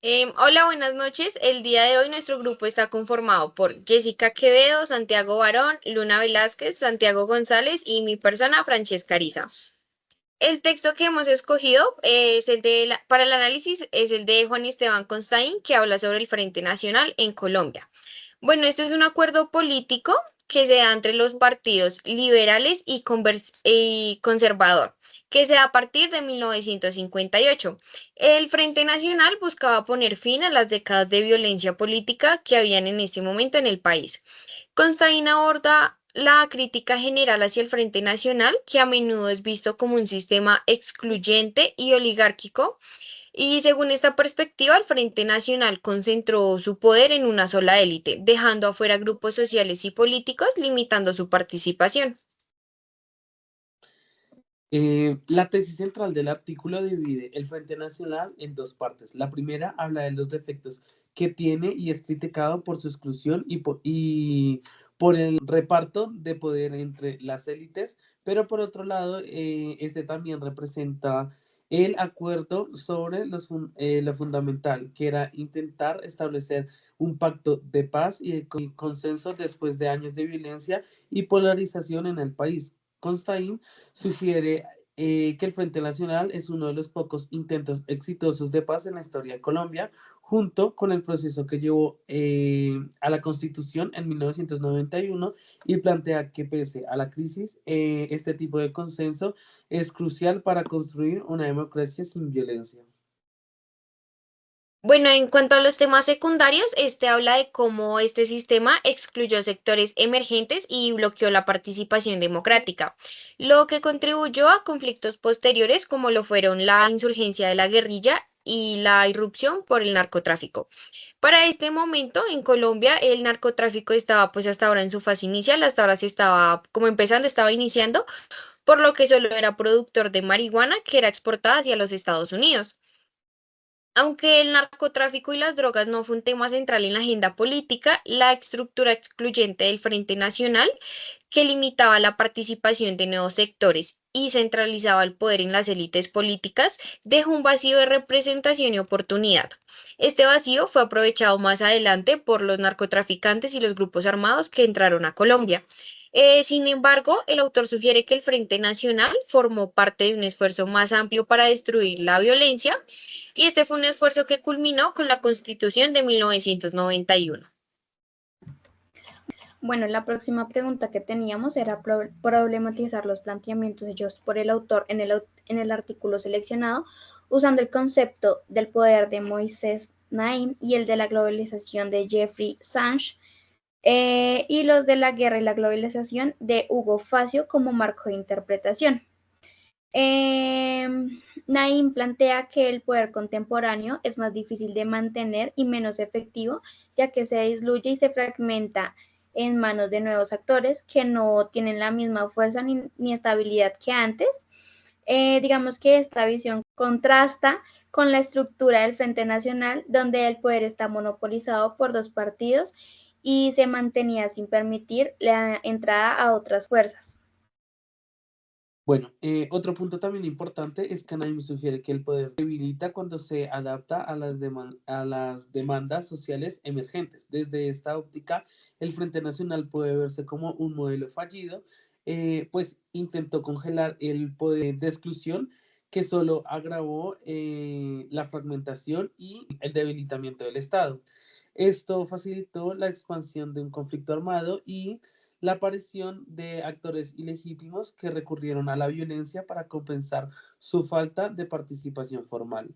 Hola, buenas noches. El día de hoy nuestro grupo está conformado por Jessica Quevedo, Santiago Barón, Luna Velázquez, Santiago González y mi persona, Francesca Ariza. El texto que hemos escogido para el análisis es el de Juan Esteban Constaín, que habla sobre el Frente Nacional en Colombia. Bueno, este es un acuerdo político que se da entre los partidos liberales y conservador, que se da a partir de 1958. El Frente Nacional buscaba poner fin a las décadas de violencia política que habían en ese momento en el país. Constaín aborda la crítica general hacia el Frente Nacional, que a menudo es visto como un sistema excluyente y oligárquico, y según esta perspectiva, el Frente Nacional concentró su poder en una sola élite, dejando afuera grupos sociales y políticos, limitando su participación. La tesis central del artículo divide el Frente Nacional en dos partes. La primera habla de los defectos que tiene y es criticado por su exclusión y por el reparto de poder entre las élites, pero por otro lado, este también representa el acuerdo sobre lo fundamental, que era intentar establecer un pacto de paz y de consenso después de años de violencia y polarización en el país. Constaín sugiere que el Frente Nacional es uno de los pocos intentos exitosos de paz en la historia de Colombia, junto con el proceso que llevó a la Constitución en 1991 y plantea que pese a la crisis, este tipo de consenso es crucial para construir una democracia sin violencia. Bueno, en cuanto a los temas secundarios, este habla de cómo este sistema excluyó sectores emergentes y bloqueó la participación democrática, lo que contribuyó a conflictos posteriores como lo fueron la insurgencia de la guerrilla y la irrupción por el narcotráfico. Para este momento, en Colombia, el narcotráfico estaba pues hasta ahora en su fase inicial, hasta ahora se estaba como empezando, estaba iniciando, por lo que solo era productor de marihuana que era exportada hacia los Estados Unidos. Aunque el narcotráfico y las drogas no fue un tema central en la agenda política, la estructura excluyente del Frente Nacional, que limitaba la participación de nuevos sectores y centralizaba el poder en las élites políticas, dejó un vacío de representación y oportunidad. Este vacío fue aprovechado más adelante por los narcotraficantes y los grupos armados que entraron a Colombia. Sin embargo, el autor sugiere que el Frente Nacional formó parte de un esfuerzo más amplio para destruir la violencia, y este fue un esfuerzo que culminó con la Constitución de 1991. Bueno, la próxima pregunta que teníamos era problematizar los planteamientos hechos por el autor en el artículo seleccionado, usando el concepto del poder de Moisés Naim y el de la globalización de Jeffrey Sachs, y los de la guerra y la globalización de Hugo Facio como marco de interpretación. Naim plantea que el poder contemporáneo es más difícil de mantener y menos efectivo, ya que se disluye y se fragmenta en manos de nuevos actores que no tienen la misma fuerza ni estabilidad que antes. Digamos que esta visión contrasta con la estructura del Frente Nacional, donde el poder está monopolizado por dos partidos y se mantenía sin permitir la entrada a otras fuerzas. Bueno, otro punto también importante es que Naim sugiere que el poder debilita cuando se adapta a a las demandas sociales emergentes. Desde esta óptica, el Frente Nacional puede verse como un modelo fallido, pues intentó congelar el poder de exclusión que solo agravó la fragmentación y el debilitamiento del Estado. Esto facilitó la expansión de un conflicto armado y la aparición de actores ilegítimos que recurrieron a la violencia para compensar su falta de participación formal.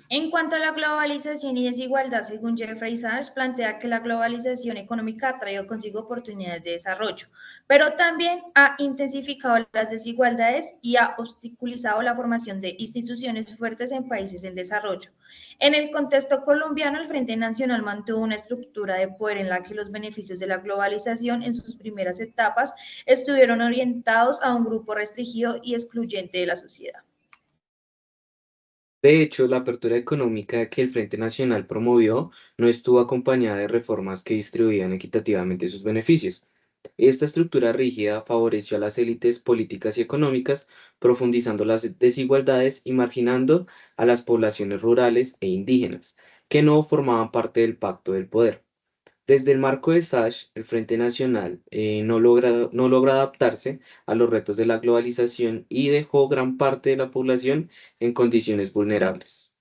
En cuanto a la globalización y desigualdad, según Jeffrey Sachs, plantea que la globalización económica ha traído consigo oportunidades de desarrollo, pero también ha intensificado las desigualdades y ha obstaculizado la formación de instituciones fuertes en países en desarrollo. En el contexto colombiano, el Frente Nacional mantuvo una estructura de poder en la que los beneficios de la globalización en sus primeras etapas estuvieron orientados a un grupo restringido y excluyente de la sociedad. De hecho, la apertura económica que el Frente Nacional promovió no estuvo acompañada de reformas que distribuían equitativamente sus beneficios. Esta estructura rígida favoreció a las élites políticas y económicas, profundizando las desigualdades y marginando a las poblaciones rurales e indígenas, que no formaban parte del pacto del poder. Desde el marco de SASH, el Frente Nacional no logra adaptarse a los retos de la globalización y dejó gran parte de la población en condiciones vulnerables.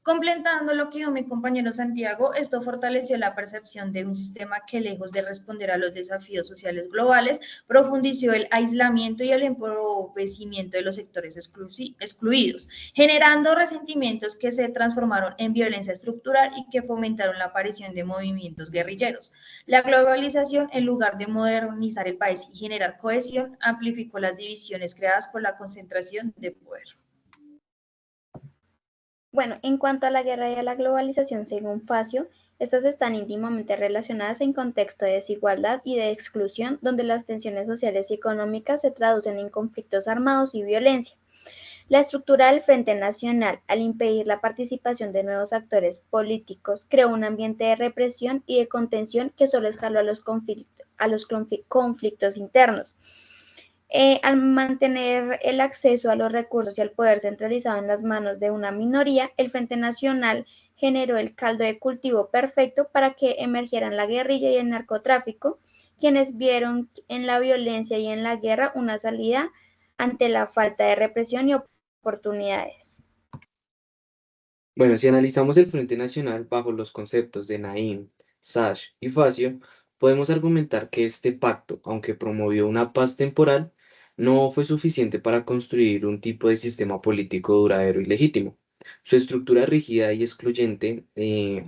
Completando lo que dijo mi compañero Santiago, esto fortaleció la percepción de un sistema que, lejos de responder a los desafíos sociales globales, profundizó el aislamiento y el empobrecimiento de los sectores excluidos, generando resentimientos que se transformaron en violencia estructural y que fomentaron la aparición de movimientos guerrilleros. La globalización, en lugar de modernizar el país y generar cohesión, amplificó las divisiones creadas por la concentración de poder. Bueno, en cuanto a la guerra y a la globalización, según Facio, estas están íntimamente relacionadas en contexto de desigualdad y de exclusión, donde las tensiones sociales y económicas se traducen en conflictos armados y violencia. La estructura del Frente Nacional, al impedir la participación de nuevos actores políticos, creó un ambiente de represión y de contención que solo escaló a los conflictos internos. Al mantener el acceso a los recursos y al poder centralizado en las manos de una minoría, el Frente Nacional generó el caldo de cultivo perfecto para que emergieran la guerrilla y el narcotráfico, quienes vieron en la violencia y en la guerra una salida ante la falta de represión y oportunidades. Bueno, si analizamos el Frente Nacional bajo los conceptos de Naim, Sash y Facio, podemos argumentar que este pacto, aunque promovió una paz temporal, no fue suficiente para construir un tipo de sistema político duradero y legítimo. Su estructura rígida y excluyente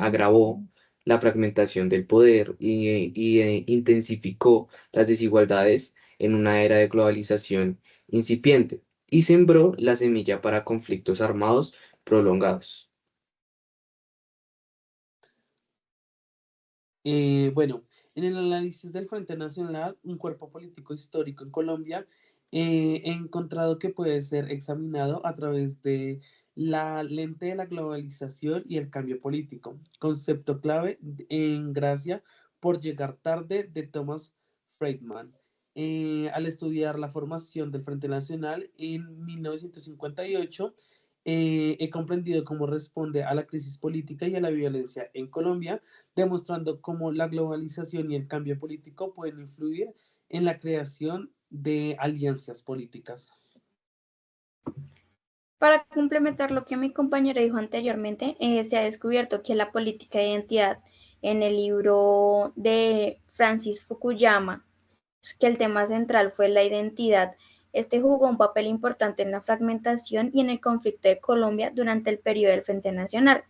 agravó la fragmentación del poder y intensificó las desigualdades en una era de globalización incipiente y sembró la semilla para conflictos armados prolongados. Bueno, en el análisis del Frente Nacional, un cuerpo político histórico en Colombia, he encontrado que puede ser examinado a través de la lente de la globalización y el cambio político, concepto clave en Gracia por llegar tarde de Thomas Friedman. Al estudiar la formación del Frente Nacional en 1958, he comprendido cómo responde a la crisis política y a la violencia en Colombia, demostrando cómo la globalización y el cambio político pueden influir en la creación de alianzas políticas. Para complementar lo que mi compañera dijo anteriormente, se ha descubierto que la política de identidad en el libro de Francis Fukuyama, que el tema central fue la identidad, jugó un papel importante en la fragmentación y en el conflicto de Colombia durante el periodo del Frente Nacional.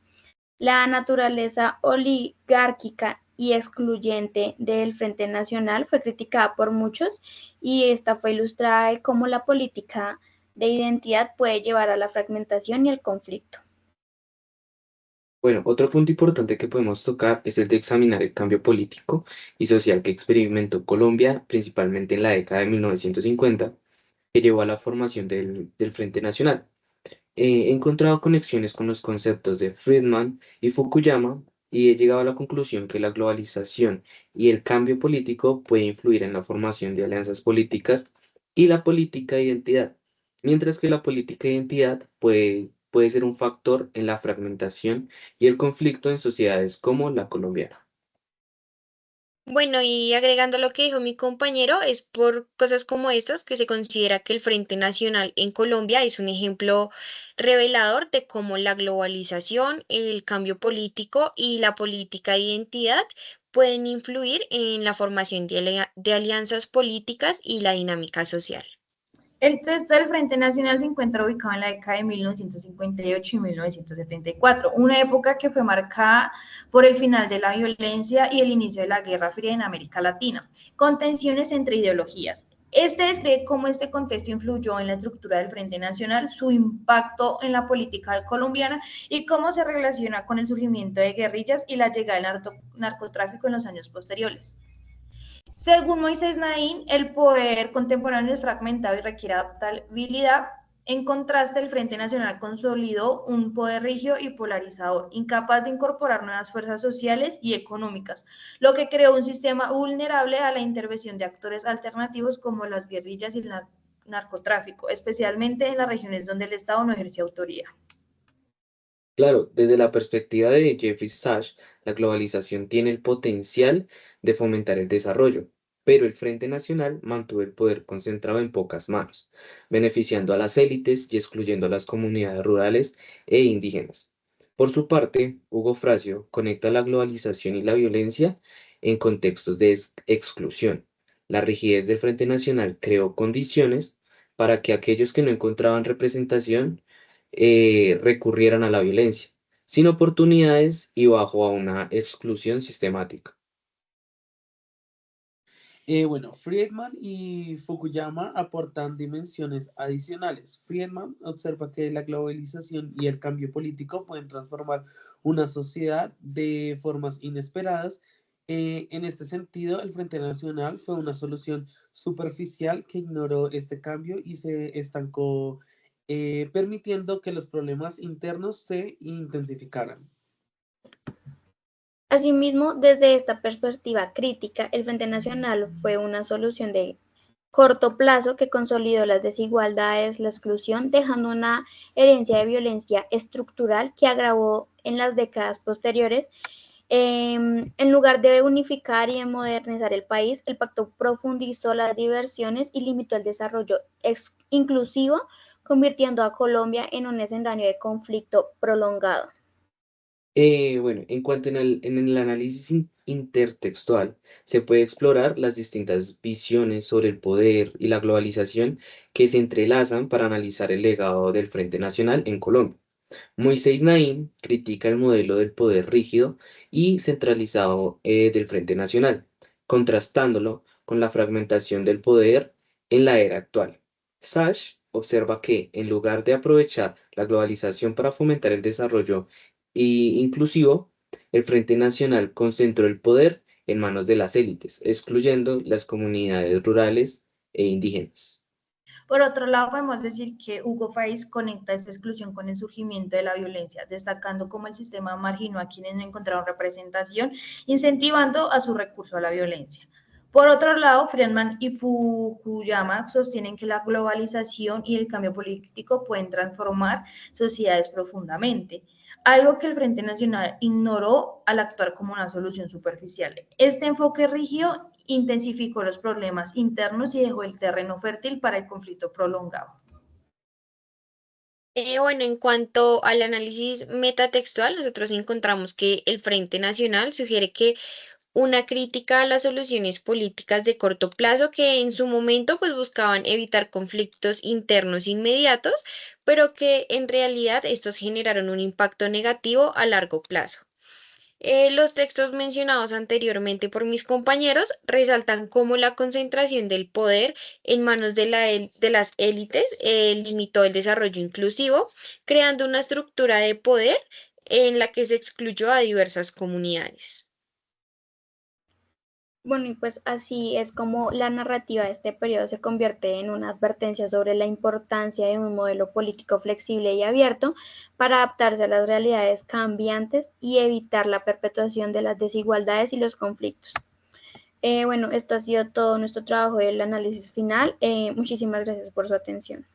La naturaleza oligárquica y excluyente del Frente Nacional fue criticada por muchos y esta fue ilustrada de cómo la política de identidad puede llevar a la fragmentación y el conflicto. Bueno, otro punto importante que podemos tocar es el de examinar el cambio político y social que experimentó Colombia, principalmente en la década de 1950, que llevó a la formación del Frente Nacional. He encontrado conexiones con los conceptos de Friedman y Fukuyama y he llegado a la conclusión que la globalización y el cambio político puede influir en la formación de alianzas políticas y la política de identidad, mientras que la política de identidad puede ser un factor en la fragmentación y el conflicto en sociedades como la colombiana. Bueno, y agregando lo que dijo mi compañero, es por cosas como estas que se considera que el Frente Nacional en Colombia es un ejemplo revelador de cómo la globalización, el cambio político y la política de identidad pueden influir en la formación de alianzas políticas y la dinámica social. El texto del Frente Nacional se encuentra ubicado en la década de 1958 y 1974, una época que fue marcada por el final de la violencia y el inicio de la Guerra Fría en América Latina, con tensiones entre ideologías. Este describe cómo este contexto influyó en la estructura del Frente Nacional, su impacto en la política colombiana y cómo se relaciona con el surgimiento de guerrillas y la llegada del narcotráfico en los años posteriores. Según Moisés Naín, el poder contemporáneo es fragmentado y requiere adaptabilidad En contraste, el Frente Nacional consolidó un poder rígido y polarizador, incapaz de incorporar nuevas fuerzas sociales y económicas, lo que creó un sistema vulnerable a la intervención de actores alternativos como las guerrillas y el narcotráfico, especialmente en las regiones donde el Estado no ejerce autoría. Claro, desde la perspectiva de Jeffrey Sachs, la globalización tiene el potencial de fomentar el desarrollo, pero el Frente Nacional mantuvo el poder concentrado en pocas manos, beneficiando a las élites y excluyendo a las comunidades rurales e indígenas. Por su parte, Hugo Fracio conecta la globalización y la violencia en contextos de exclusión. La rigidez del Frente Nacional creó condiciones para que aquellos que no encontraban representación recurrieran a la violencia, sin oportunidades y bajo a una exclusión sistemática. Bueno, Friedman y Fukuyama aportan dimensiones adicionales. Friedman observa que la globalización y el cambio político pueden transformar una sociedad de formas inesperadas. En este sentido, el Frente Nacional fue una solución superficial que ignoró este cambio y se estancó, permitiendo que los problemas internos se intensificaran. Asimismo, desde esta perspectiva crítica, el Frente Nacional fue una solución de corto plazo que consolidó las desigualdades, la exclusión, dejando una herencia de violencia estructural que agravó en las décadas posteriores. En lugar de unificar y de modernizar el país, el pacto profundizó las diversiones y limitó el desarrollo inclusivo, convirtiendo a Colombia en un escenario de conflicto prolongado. Bueno, en cuanto en el análisis intertextual, se puede explorar las distintas visiones sobre el poder y la globalización que se entrelazan para analizar el legado del Frente Nacional en Colombia. Moisés Naim critica el modelo del poder rígido y centralizado del Frente Nacional, contrastándolo con la fragmentación del poder en la era actual. Sash observa que, en lugar de aprovechar la globalización para fomentar el desarrollo inclusivo, el Frente Nacional concentró el poder en manos de las élites, excluyendo las comunidades rurales e indígenas. Por otro lado, podemos decir que Hugo Fais conecta esta exclusión con el surgimiento de la violencia, destacando cómo el sistema marginó a quienes no encontraron representación, incentivando a su recurso a la violencia. Por otro lado, Friedman y Fukuyama sostienen que la globalización y el cambio político pueden transformar sociedades profundamente, algo que el Frente Nacional ignoró al actuar como una solución superficial. Este enfoque rígido intensificó los problemas internos y dejó el terreno fértil para el conflicto prolongado. Bueno, en cuanto al análisis metatextual, nosotros encontramos que el Frente Nacional sugiere que una crítica a las soluciones políticas de corto plazo que en su momento pues buscaban evitar conflictos internos inmediatos, pero que en realidad estos generaron un impacto negativo a largo plazo. Los textos mencionados anteriormente por mis compañeros resaltan cómo la concentración del poder en manos de las élites limitó el desarrollo inclusivo, creando una estructura de poder en la que se excluyó a diversas comunidades. Bueno, y pues así es como la narrativa de este periodo se convierte en una advertencia sobre la importancia de un modelo político flexible y abierto para adaptarse a las realidades cambiantes y evitar la perpetuación de las desigualdades y los conflictos. Bueno, esto ha sido todo nuestro trabajo del análisis final. Muchísimas gracias por su atención.